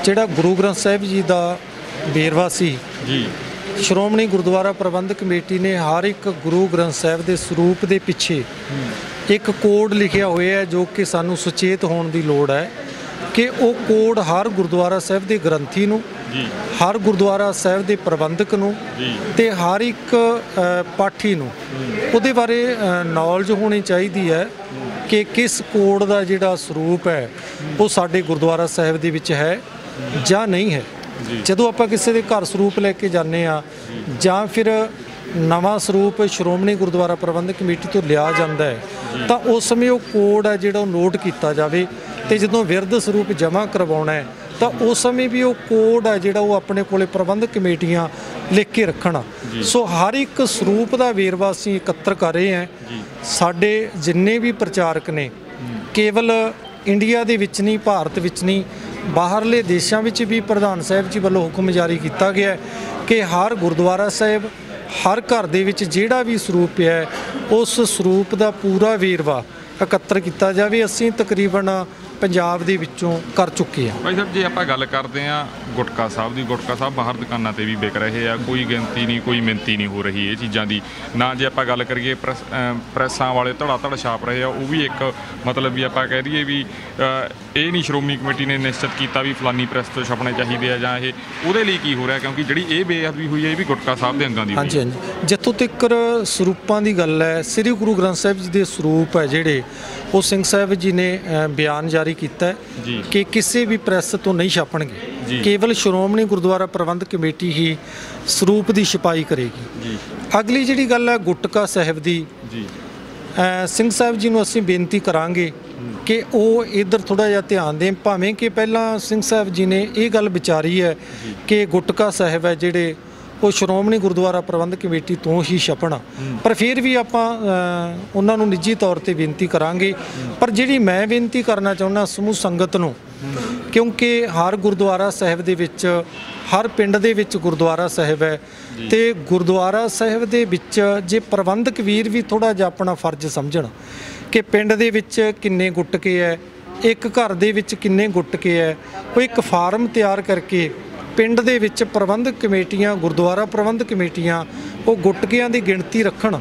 ਜਿਹੜਾ ਗੁਰੂ ਗ੍ਰੰਥ ਸਾਹਿਬ ਜੀ ਦਾ ਵੇਰਵਾ ਸੀ ਜੀ, ਸ਼੍ਰੋਮਣੀ ਗੁਰਦੁਆਰਾ ਪ੍ਰਬੰਧਕ ਕਮੇਟੀ ਨੇ ਹਰ ਇੱਕ ਗੁਰੂ ਗ੍ਰੰਥ ਸਾਹਿਬ ਦੇ ਸਰੂਪ ਦੇ ਪਿੱਛੇ ਇੱਕ ਕੋਡ ਲਿਖਿਆ ਹੋਇਆ ਹੈ, ਜੋ ਕਿ ਸਾਨੂੰ ਸੁਚੇਤ ਹੋਣ ਦੀ ਲੋੜ ਹੈ ਕਿ ਉਹ ਕੋਡ ਹਰ ਗੁਰਦੁਆਰਾ ਸਾਹਿਬ ਦੇ ਗ੍ਰੰਥੀ ਨੂੰ, ਹਰ ਗੁਰਦੁਆਰਾ ਸਾਹਿਬ ਦੇ ਪ੍ਰਬੰਧਕ ਨੂੰ ਤੇ ਹਰ ਇੱਕ ਪਾਠੀ ਨੂੰ ਉਹਦੇ ਬਾਰੇ ਨੌਲੇਜ ਹੋਣੀ ਚਾਹੀਦੀ ਹੈ ਕਿ ਕਿਸ ਕੋਡ ਦਾ ਜਿਹੜਾ ਸਰੂਪ ਹੈ ਉਹ ਸਾਡੇ ਗੁਰਦੁਆਰਾ ਸਾਹਿਬ ਦੇ ਵਿੱਚ ਹੈ ਜਾਂ ਨਹੀਂ ਹੈ। ਜਦੋਂ ਆਪਾਂ ਕਿਸੇ ਦੇ ਘਰ ਸਰੂਪ ਲੈ ਕੇ ਜਾਂਦੇ ਆ ਜਾਂ ਫਿਰ ਨਵਾਂ ਸਰੂਪ ਸ਼੍ਰੋਮਣੀ ਗੁਰਦੁਆਰਾ ਪ੍ਰਬੰਧਕ ਕਮੇਟੀ ਤੋਂ ਲਿਆ ਜਾਂਦਾ ਹੈ ਤਾਂ ਉਸ ਸਮੇਂ ਉਹ ਕੋਡ ਹੈ ਜਿਹੜਾ ਉਹ ਨੋਟ ਕੀਤਾ ਜਾਵੇ, ਤੇ ਜਦੋਂ ਵਿਰਧ ਸਰੂਪ ਜਮ੍ਹਾਂ ਕਰਵਾਉਣਾ ਹੈ ਤਾਂ ਉਸ ਸਮੇਂ ਵੀ ਉਹ ਕੋਡ ਹੈ ਜਿਹੜਾ ਉਹ ਆਪਣੇ ਕੋਲੇ ਪ੍ਰਬੰਧਕ ਕਮੇਟੀਆਂ ਲਿਖ ਕੇ ਰੱਖਣਾ। ਸੋ ਹਰ ਇੱਕ ਸਰੂਪ ਦਾ ਵੇਰਵਾ ਅਸੀਂ ਇਕੱਤਰ ਕਰ ਰਹੇ ਹਾਂ। ਸਾਡੇ ਜਿੰਨੇ ਵੀ ਪ੍ਰਚਾਰਕ ਨੇ, ਕੇਵਲ ਇੰਡੀਆ ਦੇ ਵਿੱਚ ਨਹੀਂ, ਭਾਰਤ ਵਿੱਚ ਨਹੀਂ, ਬਾਹਰਲੇ ਦੇਸ਼ਾਂ ਵਿੱਚ ਵੀ ਪ੍ਰਧਾਨ ਸਾਹਿਬ ਜੀ ਵੱਲੋਂ ਹੁਕਮ ਜਾਰੀ ਕੀਤਾ ਗਿਆ ਕਿ ਹਰ ਗੁਰਦੁਆਰਾ ਸਾਹਿਬ, ਹਰ ਘਰ ਦੇ ਵਿੱਚ ਜਿਹੜਾ ਵੀ ਸਰੂਪ ਪਿਆ ਹੈ ਉਸ ਸਰੂਪ ਦਾ ਪੂਰਾ ਵੇਰਵਾ ਇਕੱਤਰ ਕੀਤਾ ਜਾਵੇ। ਅਸੀਂ ਤਕਰੀਬਨ ਪੰਜਾਬ ਦੇ ਵਿੱਚੋਂ ਕਰ ਚੁੱਕੇ ਹਾਂ। ਭਾਈ ਸਾਹਿਬ, ਜੇ ਆਪਾਂ ਗੱਲ ਕਰਦੇ ਹਾਂ ਗੁਟਕਾ ਸਾਹਿਬ ਦੀ, ਗੁਟਕਾ ਸਾਹਿਬ ਬਾਹਰ ਦੁਕਾਨਾਂ ਤੇ ਵੀ ਵਿਕ ਰਹੇ ਆ, ਕੋਈ ਗਿਣਤੀ ਨਹੀਂ, ਕੋਈ ਮਿਣਤੀ ਨਹੀਂ ਹੋ ਰਹੀ ਇਹ ਚੀਜ਼ਾਂ ਦੀ। ਨਾ ਜੇ ਆਪਾਂ ਗੱਲ ਕਰੀਏ ਪ੍ਰੈਸਾਂ ਵਾਲੇ ਧੜਾ ਧੜ ਛਾਪ ਰਹੇ ਆ, ਉਹ ਵੀ ਇੱਕ ਮਤਲਬ ਵੀ ਆਪਾਂ ਕਹਿ ਦਈਏ ਵੀ ਇਹ ਨਹੀਂ ਸ਼੍ਰੋਮਣੀ ਕਮੇਟੀ ਨੇ ਨਿਸ਼ਚਿਤ ਕੀਤਾ ਵੀ ਫਲਾਨੀ ਪ੍ਰੈਸ ਤੋਂ ਛਪਣੇ ਚਾਹੀਦੇ ਆ ਜਾਂ ਇਹ ਉਹਦੇ ਲਈ ਕੀ ਹੋ ਰਿਹਾ, ਕਿਉਂਕਿ ਜਿਹੜੀ ਇਹ ਬੇਅਦਬੀ ਹੋਈ ਹੈ ਇਹ ਵੀ ਗੁਟਕਾ ਸਾਹਿਬ ਦੇ ਅੰਗਾਂ ਦੀ। ਹਾਂਜੀ ਹਾਂਜੀ, ਜਿੱਥੋਂ ਤੱਕ ਸਰੂਪਾਂ ਦੀ ਗੱਲ ਹੈ, ਸ੍ਰੀ ਗੁਰੂ ਗ੍ਰੰਥ ਸਾਹਿਬ ਜੀ ਦੇ ਸਰੂਪ ਹੈ ਜਿਹੜੇ ਉਹ ਸਿੰਘ ਸਾਹਿਬ ਜੀ ਨੇ ਬਿਆਨ ਜਾਰੀ ਕੀਤਾ ਕਿ ਕਿਸੇ ਵੀ ਪ੍ਰੈਸ ਤੋਂ ਨਹੀਂ ਛਾਪਣਗੇ, ਕੇਵਲ ਸ਼੍ਰੋਮਣੀ ਗੁਰਦੁਆਰਾ ਪ੍ਰਬੰਧਕ ਕਮੇਟੀ ਹੀ ਸਰੂਪ ਦੀ ਛਪਾਈ ਕਰੇਗੀ। ਅਗਲੀ ਜਿਹੜੀ ਗੱਲ ਹੈ ਗੁਟਕਾ ਸਾਹਿਬ ਦੀ, ਸਿੰਘ ਸਾਹਿਬ ਜੀ ਨੂੰ ਅਸੀਂ ਬੇਨਤੀ ਕਰਾਂਗੇ ਕਿ ਉਹ ਇੱਧਰ ਥੋੜ੍ਹਾ ਜਿਹਾ ਧਿਆਨ ਦੇਣ। ਭਾਵੇਂ ਕਿ ਪਹਿਲਾਂ ਸਿੰਘ ਸਾਹਿਬ ਜੀ ਨੇ ਇਹ ਗੱਲ ਵਿਚਾਰੀ ਹੈ ਕਿ ਗੁਟਕਾ ਸਾਹਿਬ ਹੈ ਜਿਹੜੇ ਉਹ ਸ਼੍ਰੋਮਣੀ ਗੁਰਦੁਆਰਾ ਪ੍ਰਬੰਧਕ ਕਮੇਟੀ ਤੋਂ ਹੀ ਛਪਣ, ਪਰ ਫਿਰ ਵੀ ਆਪਾਂ ਉਹਨਾਂ ਨੂੰ ਨਿੱਜੀ ਤੌਰ ਤੇ ਬੇਨਤੀ ਕਰਾਂਗੇ। ਪਰ ਜਿਹੜੀ ਮੈਂ ਬੇਨਤੀ ਕਰਨਾ ਚਾਹੁੰਦਾ ਸਮੂਹ ਸੰਗਤ ਨੂੰ, ਕਿਉਂਕਿ ਹਰ ਗੁਰਦੁਆਰਾ ਸਾਹਿਬ ਦੇ ਵਿੱਚ, ਹਰ ਪਿੰਡ ਦੇ ਵਿੱਚ ਗੁਰਦੁਆਰਾ ਸਾਹਿਬ ਹੈ, ਤੇ ਗੁਰਦੁਆਰਾ ਸਾਹਿਬ ਦੇ ਵਿੱਚ ਜੇ ਪ੍ਰਬੰਧਕ ਵੀਰ ਵੀ ਥੋੜ੍ਹਾ ਜਿਹਾ ਆਪਣਾ ਫਰਜ਼ ਸਮਝਣ ਕਿ ਪਿੰਡ ਦੇ ਵਿੱਚ ਕਿੰਨੇ ਗੁਟਕੇ ਹੈ, ਇੱਕ ਘਰ ਦੇ ਵਿੱਚ ਕਿੰਨੇ ਗੁਟਕੇ ਹੈ, ਉਹ ਇੱਕ ਫਾਰਮ ਤਿਆਰ ਕਰਕੇ ਪਿੰਡ ਦੇ ਵਿੱਚ ਪ੍ਰਬੰਧਕ ਕਮੇਟੀਆਂ, ਗੁਰਦੁਆਰਾ ਪ੍ਰਬੰਧਕ ਕਮੇਟੀਆਂ ਉਹ ਗੁਟਕਿਆਂ ਦੀ ਗਿਣਤੀ ਰੱਖਣ,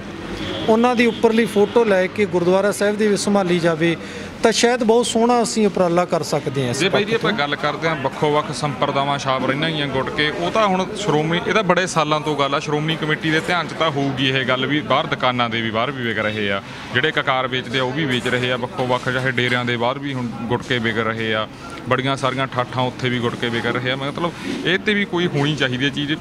ਉਹਨਾਂ ਦੀ ਉੱਪਰਲੀ ਫੋਟੋ ਲੈ ਕੇ ਗੁਰਦੁਆਰਾ ਸਾਹਿਬ ਦੇ ਵਿੱਚ ਸੰਭਾਲੀ ਜਾਵੇ ਤਾਂ ਸ਼ਾਇਦ ਬਹੁਤ ਸੋਹਣਾ ਅਸੀਂ ਉਪਰਾਲਾ ਕਰ ਸਕਦੇ ਹਾਂ। ਜੇ ਬਾਈ ਜੀ ਆਪਾਂ ਗੱਲ ਕਰਦੇ ਹਾਂ ਵੱਖੋ ਵੱਖ ਸੰਪਰਦਾਵਾਂ ਛਾਪ ਰਹੀਆਂ ਗਈਆਂ ਗੁਟਕੇ, ਉਹ ਤਾਂ ਹੁਣ ਸ਼੍ਰੋਮਣੀ, ਇਹ ਤਾਂ ਬੜੇ ਸਾਲਾਂ ਤੋਂ ਗੱਲ ਆ, ਸ਼੍ਰੋਮਣੀ ਕਮੇਟੀ ਦੇ ਧਿਆਨ 'ਚ ਤਾਂ ਹੋਊਗੀ ਇਹ ਗੱਲ ਵੀ ਬਾਹਰ ਦੁਕਾਨਾਂ ਦੇ ਵੀ ਬਾਹਰ ਵੀ ਵਿਕ ਰਹੇ ਆ, ਜਿਹੜੇ ਕਕਾਰ ਵੇਚਦੇ ਆ ਉਹ ਵੀ ਵੇਚ ਰਹੇ ਆ, ਵੱਖੋ ਵੱਖ ਚਾਹੇ ਡੇਰਿਆਂ ਦੇ ਬਾਹਰ ਵੀ ਹੁਣ ਗੁਟਕੇ ਵਿਕ ਰਹੇ ਆ, ਬੜੀਆਂ ਸਾਰੀਆਂ ਠਾਠਾਂ ਉੱਥੇ ਵੀ ਗੁਟਕੇ ਵਿਕ ਰਹੇ ਆ। ਮਤਲਬ ਇਹ 'ਤੇ ਵੀ ਕੋਈ ਹੋਣੀ ਚਾਹੀਦੀ ਹੈ ਚੀਜ਼।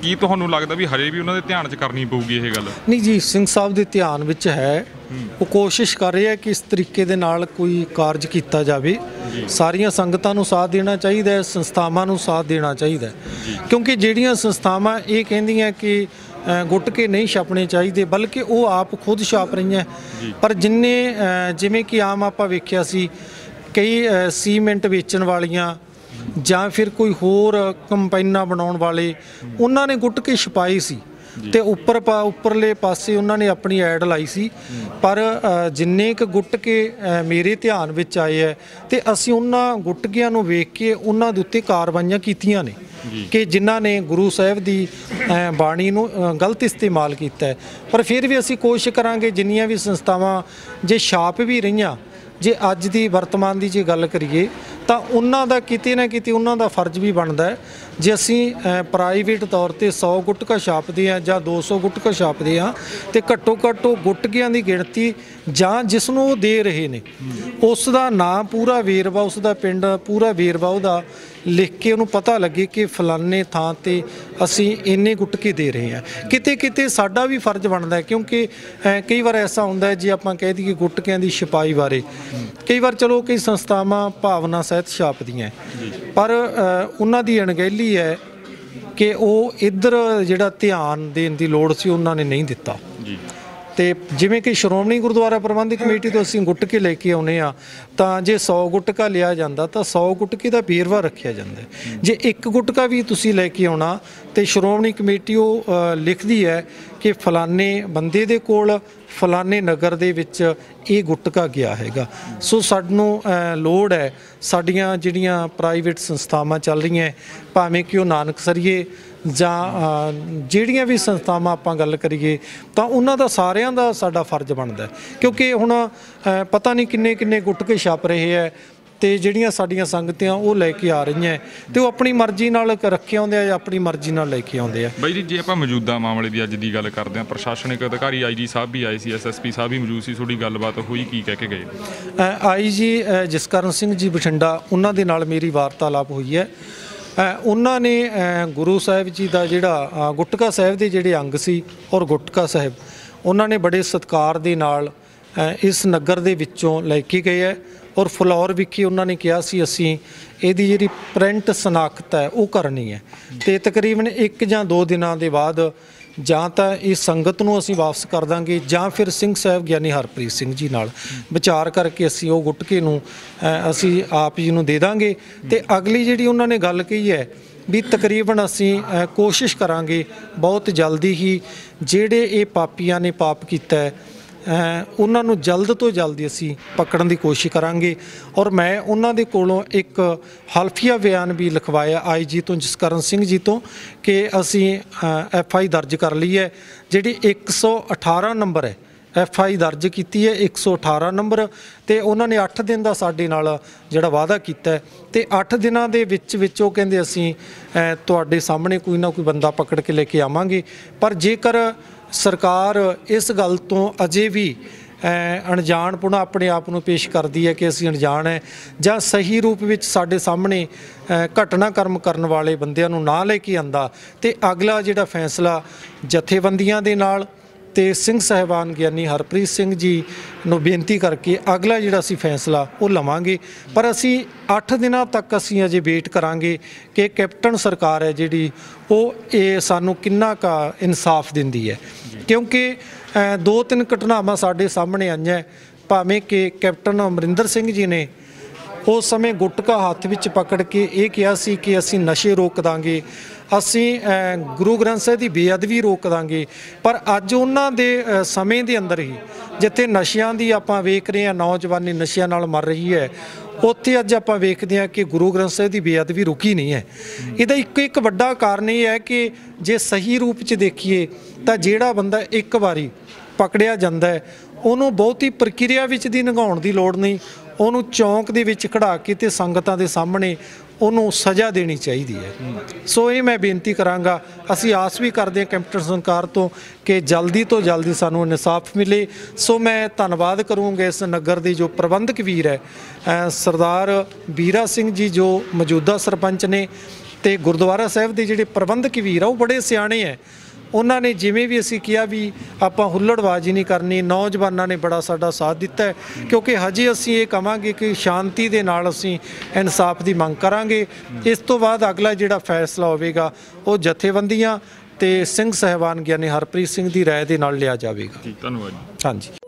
ਕੀ ਤੁਹਾਨੂੰ ਲੱਗਦਾ ਵੀ ਹਜੇ ਵੀ ਉਹਨਾਂ ਦੇ ਧਿਆਨ 'ਚ ਕਰਨੀ ਪਊਗੀ ਇਹ ਗੱਲ? ਨਹੀਂ ਜੀ, ਸਿੰਘ ਸਾਹਿਬ ਦੇ ਧਿਆਨ ਵਿੱਚ ਹੈ, ਉਹ ਕੋਸ਼ਿਸ਼ ਕਰ ਰਹੇ ਆ ਕਿ ਇਸ ਤਰੀਕੇ ਦੇ ਨਾਲ ਕੋਈ ਕਾਰਜ ਕੀਤਾ ਜਾਵੇ। ਸਾਰੀਆਂ ਸੰਗਤਾਂ ਨੂੰ ਸਾਥ ਦੇਣਾ ਚਾਹੀਦਾ ਹੈ, ਸੰਸਥਾਵਾਂ ਨੂੰ ਸਾਥ ਦੇਣਾ ਚਾਹੀਦਾ, ਕਿਉਂਕਿ ਜਿਹੜੀਆਂ ਸੰਸਥਾਵਾਂ ਇਹ ਕਹਿੰਦੀਆਂ ਕਿ ਗੁਟਕੇ ਨਹੀਂ ਛਾਪਣੇ ਚਾਹੀਦੇ, ਬਲਕਿ ਉਹ ਆਪ ਖੁਦ ਛਾਪ ਰਹੀਆਂ। ਪਰ ਜਿਵੇਂ ਕਿ ਆਮ ਆਪਾਂ ਵੇਖਿਆ ਸੀ ਕਈ ਸੀਮੈਂਟ ਵੇਚਣ ਵਾਲੀਆਂ ਜਾਂ ਫਿਰ ਕੋਈ ਹੋਰ ਕੰਪਾਈਨਾਂ ਬਣਾਉਣ ਵਾਲੇ, ਉਹਨਾਂ ਨੇ ਗੁਟਕੇ ਛਪਾਏ ਸੀ ਤੇ ਉੱਪਰਲੇ ਪਾਸੇ ਉਹਨਾਂ ਨੇ ਆਪਣੀ ਐਡ ਲਾਈ ਸੀ। ਪਰ ਜਿੰਨੇ ਕੁ ਗੁਟਕੇ ਮੇਰੇ ਧਿਆਨ ਵਿੱਚ ਆਏ ਹੈ ਤੇ ਅਸੀਂ ਉਹਨਾਂ ਗੁਟਕਿਆਂ ਨੂੰ ਵੇਖ ਕੇ ਉਹਨਾਂ ਦੇ ਉੱਤੇ ਕਾਰਵਾਈਆਂ ਕੀਤੀਆਂ ਨੇ ਕਿ ਜਿਨ੍ਹਾਂ ਨੇ ਗੁਰੂ ਸਾਹਿਬ ਦੀ ਬਾਣੀ ਨੂੰ ਗਲਤ ਇਸਤੇਮਾਲ ਕੀਤਾ ਹੈ। ਪਰ ਫਿਰ ਵੀ ਅਸੀਂ ਕੋਸ਼ਿਸ਼ ਕਰਾਂਗੇ ਜਿੰਨੀਆਂ ਵੀ ਸੰਸਥਾਵਾਂ ਜੇ ਛਾਪ ਵੀ ਰਹੀਆਂ, ਜੇ ਅੱਜ ਦੀ ਵਰਤਮਾਨ ਦੀ ਜੇ ਗੱਲ ਕਰੀਏ ਤਾਂ ਉਹਨਾਂ ਦਾ ਕਿਤੇ ਨਾ ਕਿਤੇ ਉਹਨਾਂ ਦਾ ਫਰਜ਼ ਵੀ ਬਣਦਾ ਹੈ। ਜੇ ਅਸੀਂ ਪ੍ਰਾਈਵੇਟ ਤੌਰ 'ਤੇ 100 ਗੁਟਕਾ ਛਾਪਦੇ ਹਾਂ ਜਾਂ 200 ਗੁਟਕਾ ਛਾਪਦੇ ਹਾਂ ਤੇ ਘੱਟੋ ਘੱਟ ਉਹ ਗੁਟਕਿਆਂ ਦੀ ਗਿਣਤੀ ਜਾਂ ਜਿਸ ਨੂੰ ਉਹ ਦੇ ਰਹੇ ਨੇ ਉਸ ਦਾ ਨਾਂ, ਪੂਰਾ ਵੇਰਵਾ, ਉਸ ਦਾ ਪਿੰਡ, ਪੂਰਾ ਵੇਰਵਾ ਉਹਦਾ ਲਿਖ ਕੇ ਉਹਨੂੰ ਪਤਾ ਲੱਗੇ ਕਿ ਫਲਾਨੇ ਥਾਂ 'ਤੇ ਅਸੀਂ ਇੰਨੇ ਗੁਟਕੇ ਦੇ ਰਹੇ ਹਾਂ। ਕਿਤੇ ਕਿਤੇ ਸਾਡਾ ਵੀ ਫਰਜ਼ ਬਣਦਾ ਹੈ, ਕਿਉਂਕਿ ਕਈ ਵਾਰ ਐਸਾ ਹੁੰਦਾ ਹੈ ਜੇ ਆਪਾਂ ਕਹਿ ਦਈਏ ਗੁਟਕਿਆਂ ਦੀ ਛਪਾਈ ਬਾਰੇ, ਕਈ ਵਾਰ ਚਲੋ ਕਈ ਸੰਸਥਾਵਾਂ ਭਾਵਨਾ ਸਹਿਤ ਛਾਪਦੀਆਂ, ਪਰ ਉਹਨਾਂ ਦੀ ਅਣਗਹਿਲੀ ਹੈ ਕਿ ਉਹ ਇੱਧਰ ਜਿਹੜਾ ਧਿਆਨ ਦੇਣ ਦੀ ਲੋੜ ਸੀ ਉਹਨਾਂ ਨੇ ਨਹੀਂ ਦਿੱਤਾ। ਤੇ ਜਿਵੇਂ ਕਿ ਸ਼੍ਰੋਮਣੀ ਗੁਰਦੁਆਰਾ ਪ੍ਰਬੰਧਕ ਕਮੇਟੀ ਤੋਂ ਅਸੀਂ ਗੁਟਕੇ ਲੈ ਕੇ ਆਉਂਦੇ ਹਾਂ ਤਾਂ ਜੇ 100 ਗੁਟਕਾ ਲਿਆ ਜਾਂਦਾ ਤਾਂ 100 ਗੁਟਕੇ ਦਾ ਵੇਰਵਾ ਰੱਖਿਆ ਜਾਂਦਾ। ਜੇ ਇੱਕ ਗੁਟਕਾ ਵੀ ਤੁਸੀਂ ਲੈ ਕੇ ਆਉਣਾ ਤੇ ਸ਼੍ਰੋਮਣੀ ਕਮੇਟੀ ਉਹ ਲਿਖਦੀ ਹੈ ਕਿ ਫਲਾਨੇ ਬੰਦੇ ਦੇ ਕੋਲ ਫਲਾਨੇ ਨਗਰ ਦੇ ਵਿੱਚ ਇਹ ਗੁਟਕਾ ਗਿਆ ਹੈਗਾ। ਸੋ ਸਾਨੂੰ ਲੋੜ ਹੈ, ਸਾਡੀਆਂ ਜਿਹੜੀਆਂ ਪ੍ਰਾਈਵੇਟ ਸੰਸਥਾਵਾਂ ਚੱਲ ਰਹੀਆਂ ਭਾਵੇਂ ਕਿ ਉਹ ਨਾਨਕਸਰੀਏ ਜਾਂ ਜਿਹੜੀਆਂ ਵੀ ਸੰਸਥਾਵਾਂ ਆਪਾਂ ਗੱਲ ਕਰੀਏ ਤਾਂ ਉਹਨਾਂ ਦਾ ਸਾਰਿਆਂ ਦਾ ਸਾਡਾ ਫਰਜ਼ ਬਣਦਾ, ਕਿਉਂਕਿ ਹੁਣ ਪਤਾ ਨਹੀਂ ਕਿੰਨੇ ਕਿੰਨੇ ਗੁਟਕੇ ਛਪ ਰਹੇ ਹੈ ਤੇ ਜਿਹੜੀਆਂ ਸਾਡੀਆਂ ਸੰਗਤਾਂ ਉਹ ਲੈ ਕੇ ਆ ਰਹੀਆਂ ਤੇ ਉਹ ਆਪਣੀ ਮਰਜ਼ੀ ਨਾਲ ਰੱਖੇ ਆਉਂਦੇ ਆ ਜਾਂ ਆਪਣੀ ਮਰਜ਼ੀ ਨਾਲ ਲੈ ਕੇ ਆਉਂਦੇ ਆ। ਬਾਈ ਜੀ, ਜੇ ਆਪਾਂ ਮੌਜੂਦਾ ਮਾਮਲੇ ਦੀ ਅੱਜ ਦੀ ਗੱਲ ਕਰਦੇ ਹਾਂ, ਪ੍ਰਸ਼ਾਸਨਿਕ ਅਧਿਕਾਰੀ ਆਈਜੀ ਸਾਹਿਬ ਵੀ ਆਏ ਸੀ, ਐਸਐਸਪੀ ਸਾਹਿਬ ਵੀ ਮੌਜੂਦ ਸੀ, ਤੁਹਾਡੀ ਗੱਲਬਾਤ ਹੋਈ, ਕੀ ਕਹਿ ਕੇ ਗਏ? ਆਈਜੀ ਜਸਕਰਨ ਸਿੰਘ ਜੀ ਬਠਿੰਡਾ, ਉਹਨਾਂ ਦੇ ਨਾਲ ਮੇਰੀ ਵਾਰਤਾਲਾਪ ਹੋਈ ਹੈ। ਉਹਨਾਂ ਨੇ ਗੁਰੂ ਸਾਹਿਬ ਜੀ ਦਾ ਜਿਹੜਾ ਗੁਟਕਾ ਸਾਹਿਬ ਦੇ ਜਿਹੜੇ ਅੰਗ ਸੀ ਔਰ ਗੁਟਕਾ ਸਾਹਿਬ ਉਹਨਾਂ ਨੇ ਬੜੇ ਸਤਿਕਾਰ ਦੇ ਨਾਲ ਇਸ ਨਗਰ ਦੇ ਵਿੱਚੋਂ ਲੈ ਕੇ ਗਏ ਹੈ ਔਰ ਫਲੋਰ ਵਿਖੇ ਉਹਨਾਂ ਨੇ ਕਿਹਾ ਸੀ ਅਸੀਂ ਇਹਦੀ ਜਿਹੜੀ ਪ੍ਰਿੰਟ ਸਨਾਖਤ ਹੈ ਉਹ ਕਰਨੀ ਹੈ ਤੇ ਤਕਰੀਬਨ 1 ਜਾਂ 2 ਦਿਨਾਂ ਦੇ ਬਾਅਦ ਜਾਂ ਤਾਂ ਇਹ ਸੰਗਤ ਨੂੰ ਅਸੀਂ ਵਾਪਸ ਕਰ ਦਾਂਗੇ ਜਾਂ ਫਿਰ ਸਿੰਘ ਸਾਹਿਬ ਗਿਆਨੀ ਹਰਪ੍ਰੀਤ ਸਿੰਘ ਜੀ ਨਾਲ ਵਿਚਾਰ ਕਰਕੇ ਅਸੀਂ ਉਹ ਗੁਟਕੇ ਨੂੰ ਅਸੀਂ ਆਪ ਜੀ ਨੂੰ ਦੇ ਦਾਂਗੇ। ਤੇ ਅਗਲੀ ਜਿਹੜੀ ਉਹਨਾਂ ਨੇ ਗੱਲ ਕਹੀ ਹੈ ਵੀ ਤਕਰੀਬਨ ਅਸੀਂ ਕੋਸ਼ਿਸ਼ ਕਰਾਂਗੇ ਬਹੁਤ ਜਲਦੀ ਹੀ ਜਿਹੜੇ ਇਹ ਪਾਪੀਆਂ ਨੇ ਪਾਪ ਕੀਤਾ ਹੈ ਉਹਨਾਂ ਨੂੰ ਜਲਦ ਤੋਂ ਜਲਦੀ ਅਸੀਂ ਪਕੜਨ ਦੀ ਕੋਸ਼ਿਸ਼ ਕਰਾਂਗੇ। ਔਰ ਮੈਂ ਉਹਨਾਂ ਦੇ ਕੋਲੋਂ ਇੱਕ ਹਲਫੀਆ ਬਿਆਨ ਵੀ ਲਿਖਵਾਇਆ ਆਈਜੀ ਤੋਂ ਜਸਕਰਨ ਸਿੰਘ ਜੀ ਤੋਂ ਕਿ ਅਸੀਂ FI ਦਰਜ ਕਰ ਲਈ ਹੈ, ਜਿਹੜੀ 118 ਨੰਬਰ ਹੈ FI ਦਰਜ ਕੀਤੀ ਹੈ 118 ਨੰਬਰ ਤੇ ਉਹਨਾਂ ਨੇ 8 ਦਿਨ ਦਾ ਸਾਡੇ ਨਾਲ ਜਿਹੜਾ ਵਾਅਦਾ ਕੀਤਾ ਤੇ 8 ਦਿਨਾਂ ਦੇ ਵਿੱਚ ਉਹ ਕਹਿੰਦੇ ਅਸੀਂ ਤੁਹਾਡੇ ਸਾਹਮਣੇ ਕੋਈ ਨਾ ਕੋਈ ਬੰਦਾ ਪਕੜ ਕੇ ਲੈ ਕੇ ਆਵਾਂਗੇ। ਪਰ ਜੇਕਰ ਸਰਕਾਰ ਇਸ ਗੱਲ ਤੋਂ ਅਜੇ ਵੀ ਅਣਜਾਣਪੁਣਾ ਆਪਣੇ ਆਪ ਨੂੰ ਪੇਸ਼ ਕਰਦੀ ਹੈ ਕਿ ਅਸੀਂ ਅਣਜਾਣ ਹੈ ਜਾਂ ਸਹੀ ਰੂਪ ਵਿੱਚ ਸਾਡੇ ਸਾਹਮਣੇ ਘਟਨਾਕ੍ਰਮ ਕਰਨ ਵਾਲੇ ਬੰਦਿਆਂ ਨੂੰ ਨਾ ਲੈ ਕੇ ਆਂਦਾ ਤੇ ਅਗਲਾ ਜਿਹੜਾ ਫੈਸਲਾ ਜਥੇਬੰਦੀਆਂ ਦੇ ਨਾਲ ਤੇ ਸਿੰਘ ਸਾਹਿਬਾਨ ਗਿਆਨੀ ਹਰਪ੍ਰੀਤ ਸਿੰਘ ਜੀ ਨੂੰ ਬੇਨਤੀ ਕਰਕੇ ਅਗਲਾ ਜਿਹੜਾ ਅਸੀਂ ਫੈਸਲਾ ਉਹ ਲਵਾਂਗੇ। ਪਰ ਅਸੀਂ 8 ਦਿਨਾਂ ਤੱਕ ਅਸੀਂ ਅਜੇ ਵੇਟ ਕਰਾਂਗੇ ਕਿ ਕੈਪਟਨ ਸਰਕਾਰ ਹੈ ਜਿਹੜੀ ਉਹ ਇਹ ਸਾਨੂੰ ਕਿੰਨਾ ਕੁ ਇਨਸਾਫ ਦਿੰਦੀ ਹੈ, ਕਿਉਂਕਿ 2-3 ਘਟਨਾਵਾਂ ਸਾਡੇ ਸਾਹਮਣੇ ਆਈਆਂ ਭਾਵੇਂ ਕਿ ਕੈਪਟਨ ਅਮਰਿੰਦਰ ਸਿੰਘ ਜੀ ਨੇ ਉਸ ਸਮੇਂ ਗੁਟਕਾ ਹੱਥ ਵਿੱਚ ਪਕੜ ਕੇ ਇਹ ਕਿਹਾ ਸੀ ਕਿ ਅਸੀਂ ਨਸ਼ੇ ਰੋਕ ਦਾਂਗੇ, ਅਸੀਂ ਗੁਰੂ ਗ੍ਰੰਥ ਸਾਹਿਬ ਦੀ ਬੇਅਦਬੀ ਰੋਕ ਦਾਂਗੇ। ਪਰ ਅੱਜ ਉਹਨਾਂ ਦੇ ਸਮੇਂ ਦੇ ਅੰਦਰ ਹੀ ਜਿੱਥੇ ਨਸ਼ਿਆਂ ਦੀ ਆਪਾਂ ਵੇਖ ਰਹੇ ਹਾਂ ਨੌਜਵਾਨੀ ਨਸ਼ਿਆਂ ਨਾਲ ਮਰ ਰਹੀ ਹੈ, ਉੱਥੇ ਅੱਜ ਆਪਾਂ ਵੇਖਦੇ ਹਾਂ ਕਿ ਗੁਰੂ ਗ੍ਰੰਥ ਸਾਹਿਬ ਦੀ ਬੇਅਦਬੀ ਰੁਕੀ ਨਹੀਂ ਹੈ। ਇਹਦਾ ਇੱਕ ਵੱਡਾ ਕਾਰਨ ਇਹ ਹੈ ਕਿ ਜੇ ਸਹੀ ਰੂਪ 'ਚ ਦੇਖੀਏ ਤਾਂ ਜਿਹੜਾ ਬੰਦਾ ਇੱਕ ਵਾਰੀ ਪਕੜਿਆ ਜਾਂਦਾ ਹੈ ਉਹਨੂੰ ਬਹੁਤੀ ਪ੍ਰਕਿਰਿਆ ਵਿੱਚ ਦੀ ਲੰਘਾਉਣ ਦੀ ਲੋੜ ਨਹੀਂ, ਉਹਨੂੰ ਚੌਂਕ ਦੇ ਵਿੱਚ ਖੜਾ ਕੇ ਤੇ ਸੰਗਤਾਂ ਦੇ ਸਾਹਮਣੇ ਉਹਨੂੰ ਸਜ਼ਾ ਦੇਣੀ ਚਾਹੀਦੀ ਹੈ। ਸੋ ਇਹ ਮੈਂ ਬੇਨਤੀ ਕਰਾਂਗਾ, ਅਸੀਂ ਆਸ ਵੀ ਕਰਦੇ ਹਾਂ ਕੈਪਟਨ ਸਰਕਾਰ ਤੋਂ ਕਿ ਜਲਦੀ ਤੋਂ ਜਲਦੀ ਸਾਨੂੰ ਇਨਸਾਫ ਮਿਲੇ। ਸੋ ਮੈਂ ਧੰਨਵਾਦ ਕਰੂੰਗਾ ਇਸ ਨਗਰ ਦੇ ਜੋ ਪ੍ਰਬੰਧਕ ਵੀਰ ਹੈ ਸਰਦਾਰ ਵੀਰਾ ਸਿੰਘ ਜੀ ਜੋ ਮੌਜੂਦਾ ਸਰਪੰਚ ਨੇ ਤੇ ਗੁਰਦੁਆਰਾ ਸਾਹਿਬ ਦੇ ਜਿਹੜੇ ਪ੍ਰਬੰਧਕ ਵੀਰ ਆ ਉਹ ਬੜੇ ਸਿਆਣੇ ਹੈ। ਉਹਨਾਂ ਨੇ ਜਿਵੇਂ ਵੀ ਅਸੀਂ ਕਿਹਾ ਵੀ ਆਪਾਂ ਹੁੱਲੜਬਾਜ਼ੀ ਨਹੀਂ ਕਰਨੀ, ਨੌਜਵਾਨਾਂ ਨੇ ਬੜਾ ਸਾਡਾ ਸਾਥ ਦਿੱਤਾ ਹੈ ਕਿਉਂਕਿ ਹਜੇ ਅਸੀਂ ਇਹ ਕਹਾਂਗੇ ਕਿ ਸ਼ਾਂਤੀ ਦੇ ਨਾਲ ਅਸੀਂ ਇਨਸਾਫ ਦੀ ਮੰਗ ਕਰਾਂਗੇ। ਇਸ ਤੋਂ ਬਾਅਦ ਅਗਲਾ ਜਿਹੜਾ ਫੈਸਲਾ ਹੋਵੇਗਾ ਉਹ ਜਥੇਬੰਦੀਆਂ ਤੇ ਸਿੰਘ ਸਾਹਿਬਾਨ ਗਿਆਨੀ ਹਰਪ੍ਰੀਤ ਸਿੰਘ ਦੀ ਰਾਏ ਦੇ ਨਾਲ ਲਿਆ ਜਾਵੇਗਾ। ਧੰਨਵਾਦ। ਹਾਂਜੀ।